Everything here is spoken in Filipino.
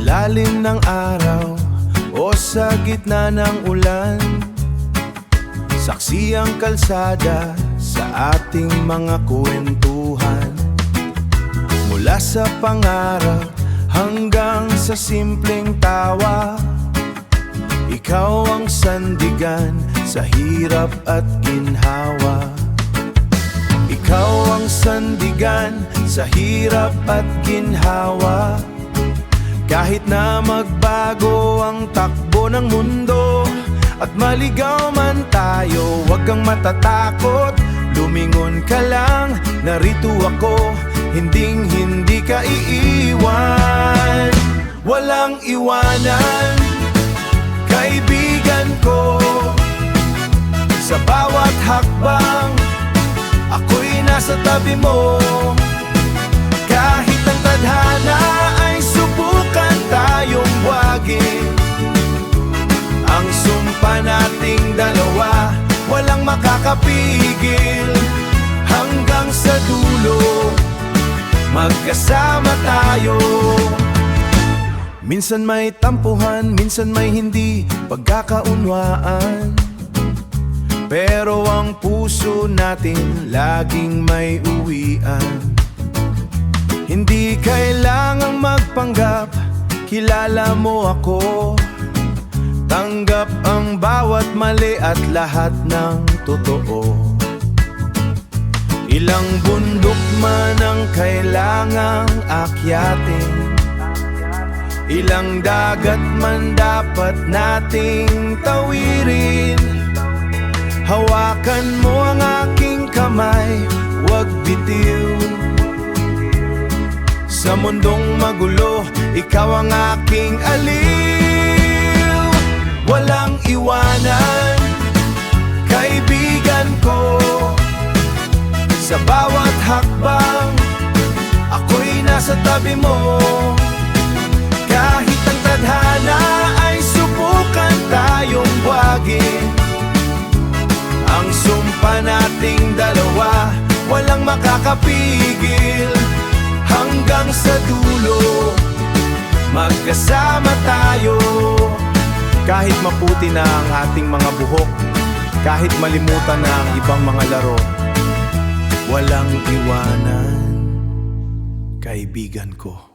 ilalim ng araw o sa gitna ng ulan, saksi ang kalsada sa ating mga kwentuhan. Mula sa pangarap hanggang sa simpleng tawa, ikaw ang sandigan sa hirap at ginhawa. Ikaw ang sandigan sa hirap at ginhawa. Kahit na magbago ang takbo ng mundo at maligaw man tayo, huwag kang matatakot. Lumingon ka lang, narito ako, hinding-hindi ka iiwan. Walang iwanan, kaibigan ko. Sa bawat hakbang, ako'y nasa tabi mo. Kahit ang tadhana ay subukan tayong buwagin, ang sumpa nating dalawa walang makakapigil. Hanggang sa dulo, magkasama tayo. Minsan may tampuhan, minsan may hindi pagkakaunwaan, pero ang puso natin laging may uwian. Hindi kailangang magpanggap, kilala mo ako. Tanggap ang bawat mali at lahat ng totoo. Ilang bundok man ang kailangang akyatin, ilang dagat man dapat nating tawirin. Hawakan mo ang aking kamay, huwag bitiw. Sa mundong magulo, ikaw ang aking aliw. Walang iwanan, kaibigan ko. Sa bawat hakbang, ako'y nasa tabi mo. Kahit ang tadhana ay subukan tayong buwagin, ang sumpa nating dalawa walang makakapigil. Hanggang sa dulo, magkasama tayo. Kahit maputi na ang ating mga buhok, kahit malimutan na ang ibang mga laro, walang iwanan, kaibigan ko.